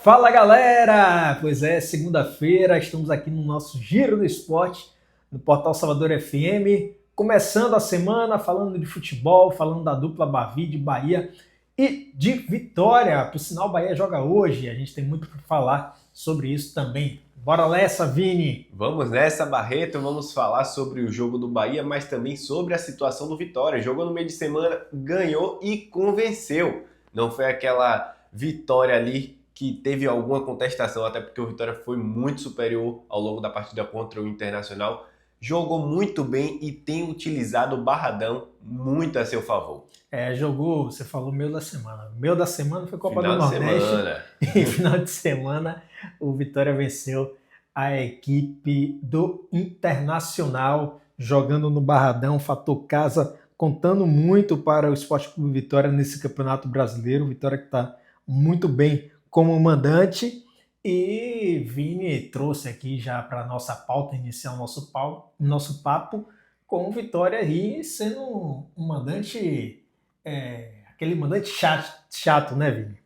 Fala galera! Pois é, segunda-feira, estamos aqui no nosso Giro do Esporte, no Portal Salvador FM, começando a semana falando de futebol, falando da dupla Bavi de Bahia e de Vitória. Por sinal, o Bahia joga hoje, a gente tem muito para falar sobre isso também. Bora nessa, Vini! Vamos nessa, Barreto, vamos falar sobre o jogo do Bahia, mas também sobre a situação do Vitória. Jogou no meio de semana, ganhou e convenceu. Não foi aquela vitória ali que teve alguma contestação, até porque o Vitória foi muito superior ao longo da partida contra o Internacional. Jogou muito bem e tem utilizado o Barradão muito a seu favor. Jogou, você falou meio da semana. Meio da semana foi Copa do Final de Nordeste semana. e final de semana o Vitória venceu a equipe do Internacional jogando no Barradão, fator casa, contando muito para o Sport Clube Vitória nesse Campeonato Brasileiro. Vitória que está muito bem como mandante. E Vini trouxe aqui já para a nossa pauta, iniciar o nosso papo com o Vitória aí sendo um mandante, aquele mandante chato, né, Vini?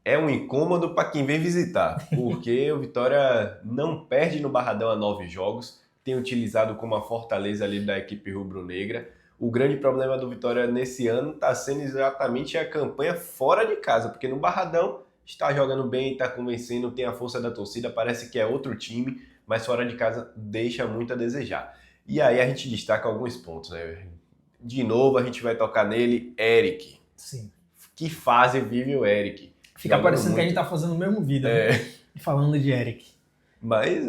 É um incômodo para quem vem visitar, porque o Vitória não perde no Barradão há 9 jogos, tem utilizado como a fortaleza ali da equipe rubro-negra. O grande problema do Vitória nesse ano está sendo exatamente a campanha fora de casa, porque no Barradão está jogando bem, está convencendo, tem a força da torcida, parece que é outro time, mas fora de casa deixa muito a desejar. E aí a gente destaca alguns pontos, né? De novo a gente vai tocar nele, Eric. Sim. Que fase vive o Eric? Fica parecendo que a gente tá fazendo o mesmo vídeo, né? Falando de Eric. Mas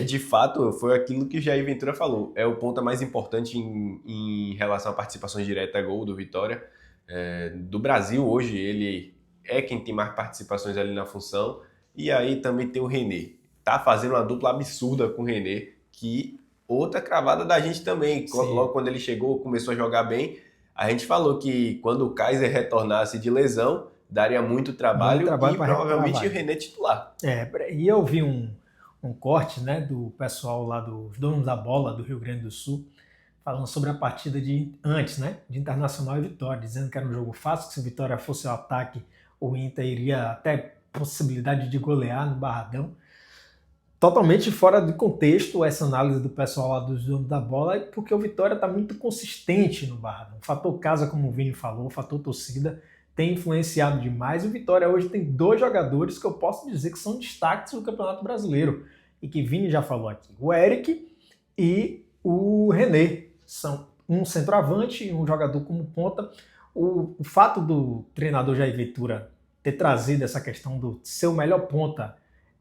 de fato, foi aquilo que o Jair Ventura falou. É o ponto mais importante em relação à participação direta a gol do Vitória. Do Brasil, hoje, ele é quem tem mais participações ali na função. E aí também tem o René. Tá fazendo uma dupla absurda com o René, que outra cravada da gente também. Sim. Logo quando ele chegou, começou a jogar bem. A gente falou que quando o Kaiser retornasse de lesão, daria muito trabalho e provavelmente o René titular. E eu vi um corte, né, do pessoal lá dos donos da bola do Rio Grande do Sul, falando sobre a partida antes, né, de Internacional e Vitória, dizendo que era um jogo fácil, que se o Vitória fosse ao ataque, o Inter iria até possibilidade de golear no Barradão. Totalmente fora de contexto essa análise do pessoal lá dos donos da bola, porque o Vitória está muito consistente no Barradão. O fator casa, como o Vini falou, o fator torcida, tem influenciado demais. O Vitória hoje tem 2 jogadores que eu posso dizer que são destaques do Campeonato Brasileiro e que Vini já falou aqui. O Eric e o René são um centroavante e um jogador como ponta. O fato do treinador Jair Ventura ter trazido essa questão do ser o melhor ponta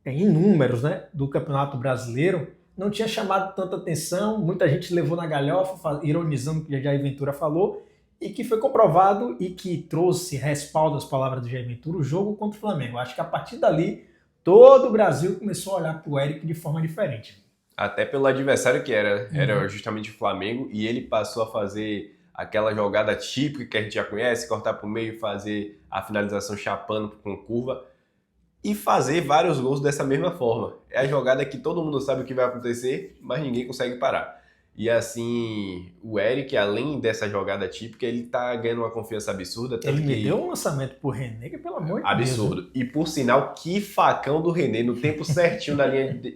em números, né, do Campeonato Brasileiro não tinha chamado tanta atenção. Muita gente levou na galhofa, ironizando o que o Jair Ventura falou, e que foi comprovado e que trouxe respaldo às palavras do Jair Ventura o jogo contra o Flamengo. Acho que a partir dali, todo o Brasil começou a olhar para o Eric de forma diferente. Até pelo adversário que era justamente o Flamengo, e ele passou a fazer aquela jogada típica que a gente já conhece, cortar para o meio e fazer a finalização chapando com curva, e fazer vários gols dessa mesma forma. É a jogada que todo mundo sabe o que vai acontecer, mas ninguém consegue parar. E assim, o Eric, além dessa jogada típica, ele tá ganhando uma confiança absurda. Ele me deu um lançamento pro René, que pelo amor de Deus. Absurdo. E por sinal, que facão do René, no tempo certinho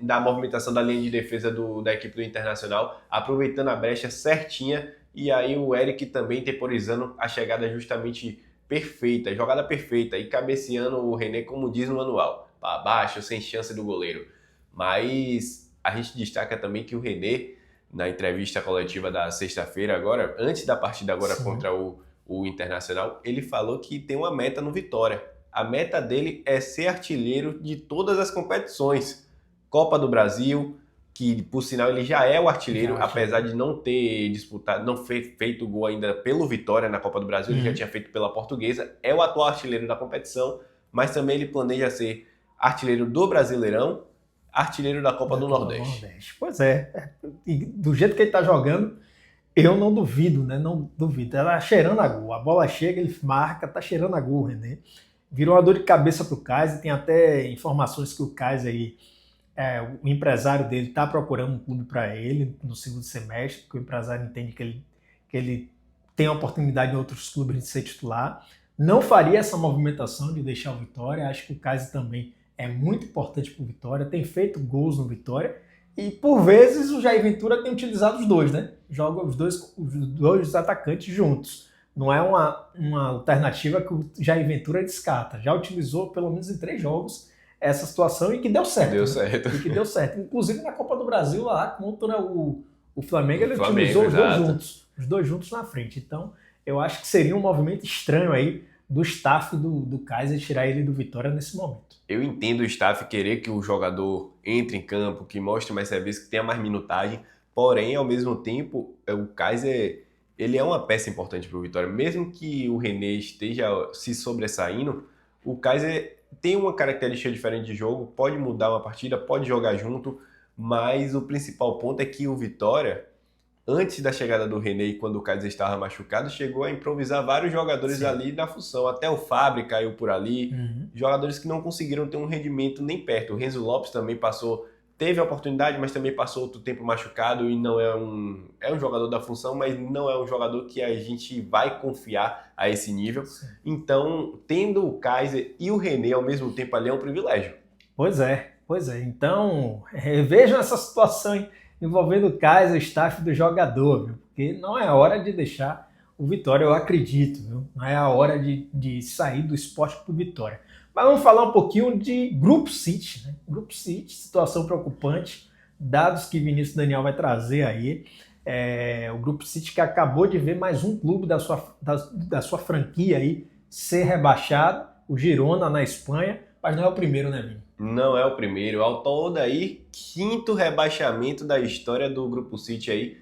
da movimentação da linha de defesa da equipe do Internacional, aproveitando a brecha certinha, e aí o Eric também temporizando a chegada justamente perfeita, jogada perfeita, e cabeceando o René, como diz no manual, para baixo, sem chance do goleiro. Mas a gente destaca também que o René, na entrevista coletiva da sexta-feira agora, antes da partida agora Sim. contra o Internacional, ele falou que tem uma meta no Vitória. A meta dele é ser artilheiro de todas as competições. Copa do Brasil, que por sinal ele já é o artilheiro, apesar de não ter disputado, não feito gol ainda pelo Vitória na Copa do Brasil, ele já tinha feito pela Portuguesa, é o atual artilheiro da competição, mas também ele planeja ser artilheiro do Brasileirão, artilheiro da Copa do Nordeste. Pois é. E do jeito que ele está jogando, eu não duvido, né? Não duvido. Ela cheirando a gol. A bola chega, ele marca, tá cheirando a gol, René. Virou uma dor de cabeça pro Kaiser. Tem até informações que o Kaiser aí, o empresário dele está procurando um clube para ele no segundo semestre, porque o empresário entende que ele tem a oportunidade em outros clubes de ser titular. Não faria essa movimentação de deixar o Vitória. Acho que o Kaiser também é muito importante para o Vitória, tem feito gols no Vitória, e por vezes o Jair Ventura tem utilizado os dois, né? Joga os dois atacantes juntos. Não é uma alternativa que o Jair Ventura descarta. Já utilizou pelo menos em 3 jogos essa situação e que deu certo. Deu certo. E que deu certo. Inclusive na Copa do Brasil, lá contra o Flamengo, ele Flamengo, utilizou exato. os dois juntos na frente. Então, eu acho que seria um movimento estranho aí do staff do Kaiser tirar ele do Vitória nesse momento. Eu entendo o staff querer que o jogador entre em campo, que mostre mais serviço, que tenha mais minutagem, porém, ao mesmo tempo, o Kaiser, ele é uma peça importante para o Vitória. Mesmo que o René esteja se sobressaindo, o Kaiser tem uma característica diferente de jogo, pode mudar uma partida, pode jogar junto, mas o principal ponto é que o Vitória, antes da chegada do René, quando o Kaiser estava machucado, chegou a improvisar vários jogadores Sim. ali na função. Até o Fábio caiu por ali. Uhum. Jogadores que não conseguiram ter um rendimento nem perto. O Renzo Lopes também teve a oportunidade, mas também passou outro tempo machucado e não é um jogador da função, mas não é um jogador que a gente vai confiar a esse nível. Sim. Então, tendo o Kaiser e o René ao mesmo tempo ali é um privilégio. Pois é. Então, vejam essa situação envolvendo o Kaiser, o staff do jogador, viu? Porque não é hora de deixar o Vitória, eu acredito, viu? Não é a hora de sair do Sport Clube Vitória. Mas vamos falar um pouquinho de Grupo City, né? Grupo City, situação preocupante, dados que Vinícius Daniel vai trazer aí. O Grupo City que acabou de ver mais um clube da sua franquia aí ser rebaixado, o Girona na Espanha, mas não é o primeiro, né, Vini? Não é o primeiro, ao todo aí, 5º rebaixamento da história do Grupo City aí,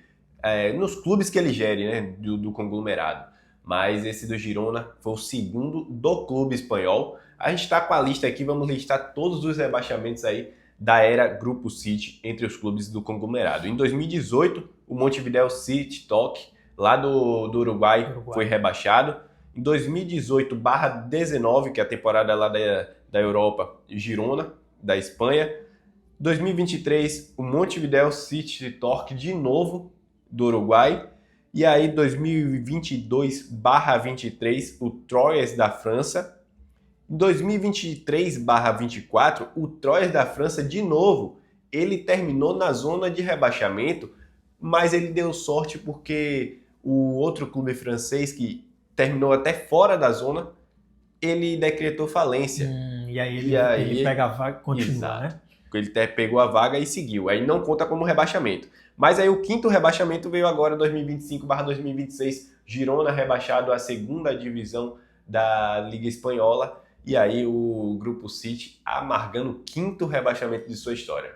nos clubes que ele gere, né, do conglomerado. Mas esse do Girona foi o 2º do clube espanhol. A gente está com a lista aqui, vamos listar todos os rebaixamentos aí da era Grupo City entre os clubes do conglomerado. Em 2018, o Montevideo City Talk, lá do Uruguai, foi rebaixado. Em 2018/19, que é a temporada lá da Europa, Girona, da Espanha. 2023, o Montevideo City Torque de novo, do Uruguai. E aí, 2022/23, o Troyes da França. Em 2023/24, o Troyes da França, de novo, ele terminou na zona de rebaixamento, mas ele deu sorte porque o outro clube francês, que terminou até fora da zona, ele decretou falência. E aí ele pega a vaga e continua, exato, né? Ele pegou a vaga e seguiu. Aí não conta como rebaixamento. Mas aí o 5º rebaixamento veio agora em 2025/2026. Girona rebaixado à 2ª divisão da Liga Espanhola. E aí o Grupo City amargando o 5º rebaixamento de sua história.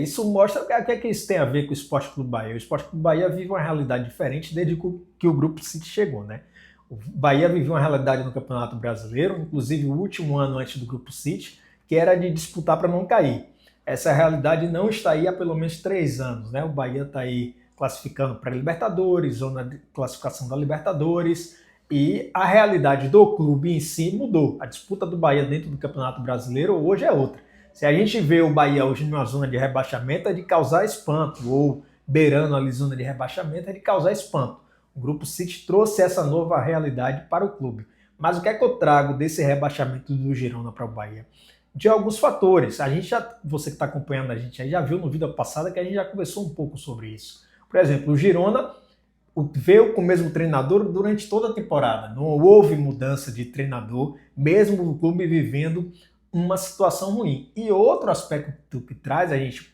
Isso mostra o que isso tem a ver com o Sport Clube Bahia. O Sport Clube Bahia vive uma realidade diferente desde que o Grupo City chegou, né? O Bahia viveu uma realidade no Campeonato Brasileiro, inclusive o último ano antes do Grupo City, que era de disputar para não cair. Essa realidade não está aí há pelo menos 3 anos, né? O Bahia está aí classificando para Libertadores, zona de classificação da Libertadores, e a realidade do clube em si mudou. A disputa do Bahia dentro do Campeonato Brasileiro hoje é outra. Se a gente vê o Bahia hoje numa zona de rebaixamento, é de causar espanto, ou beirando ali zona de rebaixamento, é de causar espanto. O Grupo City trouxe essa nova realidade para o clube. Mas o que é que eu trago desse rebaixamento do Girona para o Bahia? De alguns fatores. Você que está acompanhando a gente aí já viu no vídeo passado que a gente já conversou um pouco sobre isso. Por exemplo, o Girona veio com o mesmo treinador durante toda a temporada. Não houve mudança de treinador, mesmo o clube vivendo uma situação ruim. E outro aspecto que traz, a gente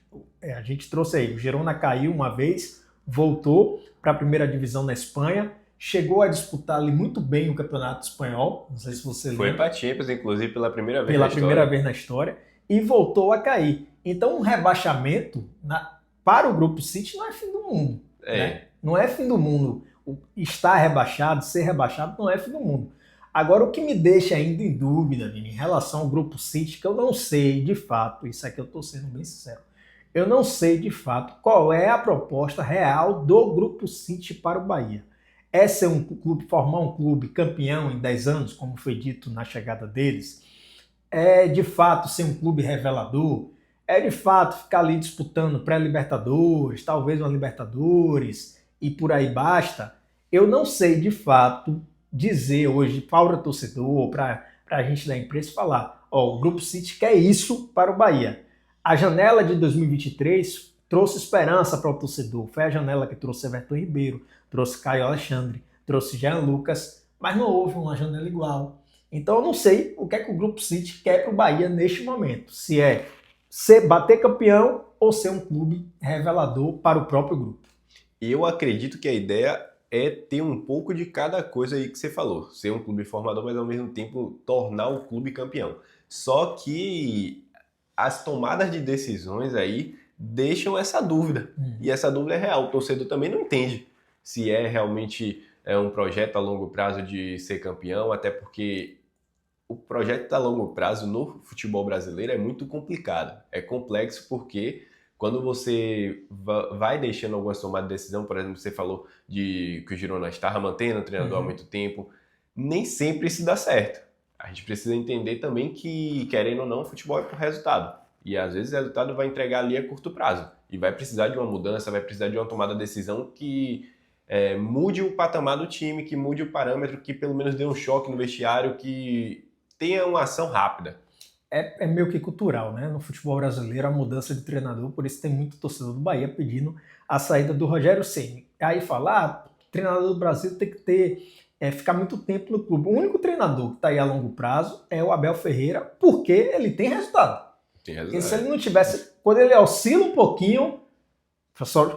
trouxe aí, o Girona caiu uma vez, voltou para a primeira divisão na Espanha, chegou a disputar ali muito bem o Campeonato Espanhol, não sei se você lembra. Foi para a Champions, inclusive, pela primeira vez na história, e voltou a cair. Então, um rebaixamento para o Grupo City não é fim do mundo. Né? Não é fim do mundo. Estar rebaixado, ser rebaixado, não é fim do mundo. Agora, o que me deixa ainda em dúvida, Vini, em relação ao Grupo City, que eu não sei de fato, isso aqui eu estou sendo bem sincero, eu não sei de fato qual é a proposta real do Grupo City para o Bahia. É ser formar um clube campeão em 10 anos, como foi dito na chegada deles? É de fato ser um clube revelador? É de fato ficar ali disputando pré-Libertadores, talvez uma Libertadores e por aí basta? Eu não sei de fato dizer hoje para o torcedor, para a gente da imprensa falar, ó, o Grupo City quer isso para o Bahia. A janela de 2023 trouxe esperança para o torcedor. Foi a janela que trouxe Everton Ribeiro, trouxe Caio Alexandre, trouxe Jean Lucas, mas não houve uma janela igual. Então eu não sei o que é que o Grupo City quer para o Bahia neste momento. Se é bater campeão ou ser um clube revelador para o próprio grupo. Eu acredito que a ideia é ter um pouco de cada coisa aí que você falou. Ser um clube formador, mas ao mesmo tempo tornar o clube campeão. Só que as tomadas de decisões aí deixam essa dúvida. E essa dúvida é real. O torcedor também não entende se é realmente um projeto a longo prazo de ser campeão, até porque o projeto a longo prazo no futebol brasileiro é muito complicado. É complexo porque quando você vai deixando algumas tomadas de decisão, por exemplo, você falou que o Girona estava mantendo o treinador há muito tempo, nem sempre isso dá certo. A gente precisa entender também que, querendo ou não, o futebol é por resultado. E às vezes o resultado vai entregar ali a curto prazo. E vai precisar de uma mudança, vai precisar de uma tomada de decisão que mude o patamar do time, que mude o parâmetro, que pelo menos dê um choque no vestiário, que tenha uma ação rápida. É meio que cultural, né? No futebol brasileiro, a mudança de treinador, por isso tem muito torcedor do Bahia pedindo a saída do Rogério Ceni. Aí fala, o treinador do Brasil tem que ficar muito tempo no clube. O único treinador que está aí a longo prazo é o Abel Ferreira, porque ele tem resultado. Porque se ele não tivesse, quando ele oscila um pouquinho,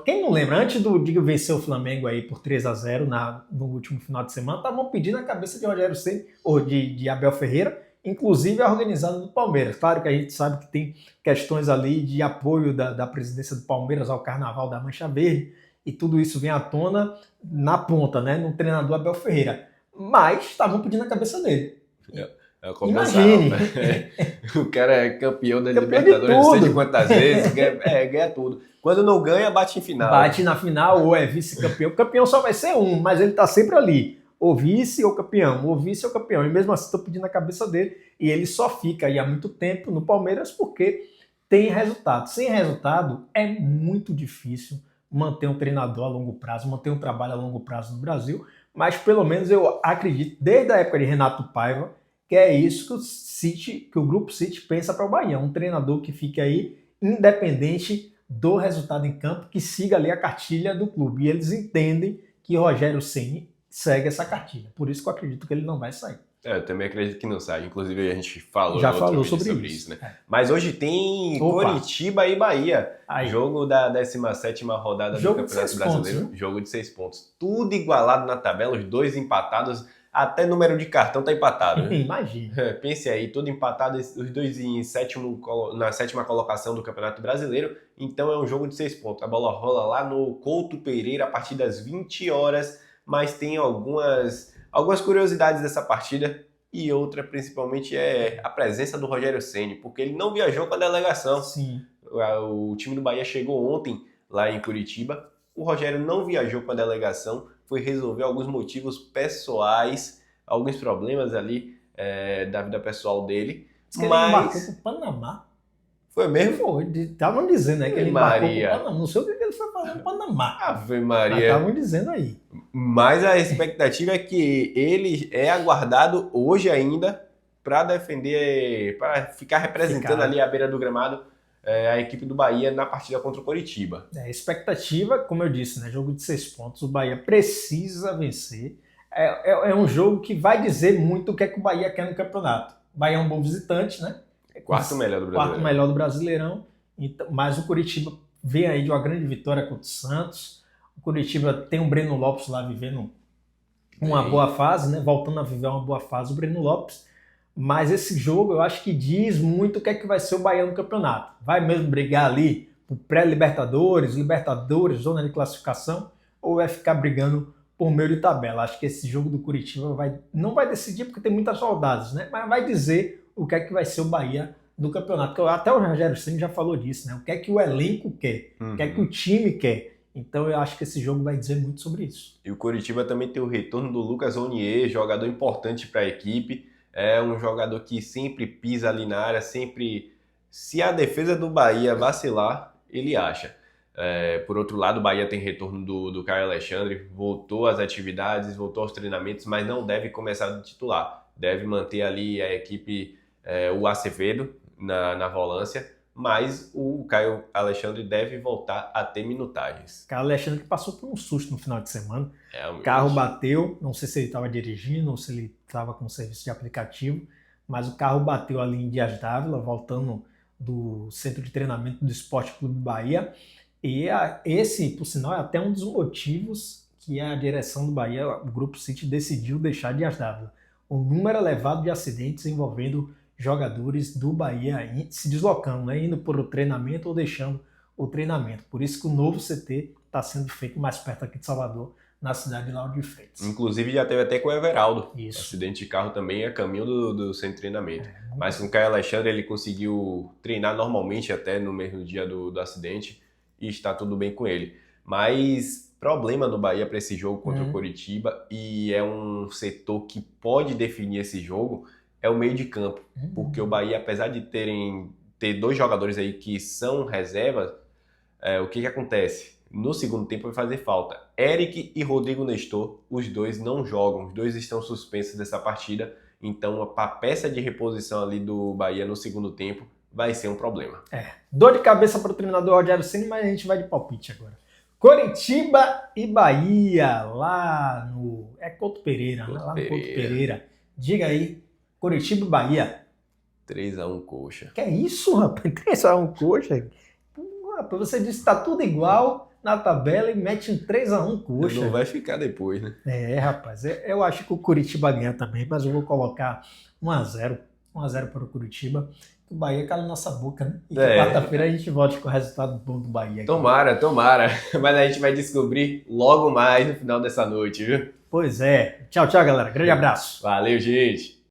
quem não lembra, antes de vencer o Flamengo aí por 3-0 no último final de semana, estavam pedindo a cabeça de Rogério Ceni, ou de Abel Ferreira, inclusive a organizada do Palmeiras. Claro que a gente sabe que tem questões ali de apoio da presidência do Palmeiras ao Carnaval da Mancha Verde, e tudo isso vem à tona na ponta, né, no treinador Abel Ferreira. Mas estavam pedindo a cabeça dele. Imagine. O cara é campeão da Libertadores, não sei de quantas vezes, ganha tudo. Quando não ganha, bate em final. Bate na final ou é vice-campeão. O campeão só vai ser um, mas ele tá sempre ali. Ou vice ou campeão, ou vice ou campeão. E mesmo assim estou pedindo a cabeça dele. E ele só fica aí há muito tempo no Palmeiras porque tem resultado. Sem resultado é muito difícil manter um treinador a longo prazo, manter um trabalho a longo prazo no Brasil. Mas pelo menos eu acredito, desde a época de Renato Paiva, que é isso que o Grupo City pensa para o Bahia. Um treinador que fique aí independente do resultado em campo, que siga ali a cartilha do clube. E eles entendem que Rogério Ceni segue essa cartilha. Por isso que eu acredito que ele não vai sair. Eu também acredito que não sai. Inclusive a gente falou já falou sobre isso, né? Mas hoje tem Coritiba e Bahia. Aí. Jogo da 17ª rodada do Campeonato Brasileiro. Pontos, jogo de 6 pontos. Tudo igualado na tabela, os dois empatados. Até número de cartão tá empatado. Né? Imagina. Pense aí, tudo empatado, os dois na 7ª colocação do Campeonato Brasileiro. Então é um jogo de 6 pontos. A bola rola lá no Couto Pereira a partir das 20 horas. Mas tem algumas curiosidades dessa partida. E outra, principalmente, é a presença do Rogério Ceni, porque ele não viajou com a delegação. Sim. O time do Bahia chegou ontem lá em Curitiba. O Rogério não viajou com a delegação, foi resolver alguns motivos pessoais, alguns problemas ali da vida pessoal dele. Diz que ele embarcou para o Panamá. Foi mesmo? Foi, estavam dizendo, né, que ele embarcou para o Panamá. Não sei o que ele foi fazer no Panamá. Ave Maria. Mas estavam dizendo aí. Mas a expectativa é que ele é aguardado hoje ainda para defender, para ficar representando ali à beira do gramado a equipe do Bahia na partida contra o Coritiba. A expectativa, como eu disse, né, jogo de 6 pontos, o Bahia precisa vencer. É um jogo que vai dizer muito o que é que o Bahia quer no campeonato. O Bahia é um bom visitante, né? Quarto melhor do Brasileirão. Quarto melhor do Brasileirão. Então, mas o Coritiba vem aí de uma grande vitória contra o Santos. O Coritiba tem o Breno Lopes lá vivendo uma boa fase, né? Voltando a viver uma boa fase o Breno Lopes. Mas esse jogo eu acho que diz muito o que é que vai ser o Bahia no campeonato. Vai mesmo brigar ali por pré-Libertadores, Libertadores, zona de classificação, ou vai ficar brigando por meio de tabela? Acho que esse jogo do Coritiba não vai decidir porque tem muitas saudades, né? Mas vai dizer o que é que vai ser o Bahia no campeonato. Até o Rogério Ceni já falou disso, né? O que é que o elenco quer, o que é que o time quer. Então eu acho que esse jogo vai dizer muito sobre isso. E o Coritiba também tem o retorno do Lucas Onier, jogador importante para a equipe. É um jogador que sempre pisa ali na área, sempre... Se a defesa do Bahia vacilar, ele acha. Por outro lado, o Bahia tem retorno do Caio Alexandre, voltou às atividades, voltou aos treinamentos, mas não deve começar do titular. Deve manter ali a equipe o Acevedo na volância, mas o Caio Alexandre deve voltar a ter minutagens. Caio Alexandre que passou por um susto no final de semana. Realmente. O carro bateu, não sei se ele estava dirigindo ou se ele estava com serviço de aplicativo, mas o carro bateu ali em Dias Dávila, voltando do centro de treinamento do Esporte Clube Bahia. E esse, por sinal, é até um dos motivos que a direção do Bahia, o Grupo City, decidiu deixar Dias Dávila. O número elevado de acidentes envolvendo jogadores do Bahia se deslocando, né? Indo para o treinamento ou deixando o treinamento. Por isso que o novo CT está sendo feito mais perto aqui de Salvador, na cidade de Lauro de Freitas. Inclusive já teve até com o Everaldo. Isso. Acidente de carro também a caminho do centro de treinamento. Mas com o Caio Alexandre ele conseguiu treinar normalmente até no mesmo dia do acidente e está tudo bem com ele. Mas problema do Bahia para esse jogo contra o Coritiba, e é um setor que pode definir esse jogo, é o meio de campo. Porque o Bahia, apesar de ter dois jogadores aí que são reservas, o que acontece? No segundo tempo vai fazer falta. Eric e Rodrigo Nestor, os dois não jogam, os dois estão suspensos dessa partida, então a peça de reposição ali do Bahia no segundo tempo vai ser um problema. Dor de cabeça para o treinador Rogério Ceni, mas a gente vai de palpite agora. Coritiba e Bahia, lá no... É Couto Pereira, né? Lá no Couto Pereira. Diga aí, Coritiba e Bahia. 3-1 Coxa. Que é isso, rapaz? 3-1 Coxa? Pô, rapaz, você disse que tá tudo igual na tabela e mete um 3-1 Coxa. Não vai ficar depois, né? Rapaz, eu acho que o Coritiba ganha também, mas eu vou colocar 1-0. 1-0 para o Coritiba. O Bahia cala na nossa boca, né? E que quarta-feira a gente volte com o resultado bom do Bahia. Aqui. Tomara. Mas a gente vai descobrir logo mais no final dessa noite, viu? Pois é. Tchau, galera. Grande abraço. Valeu, gente.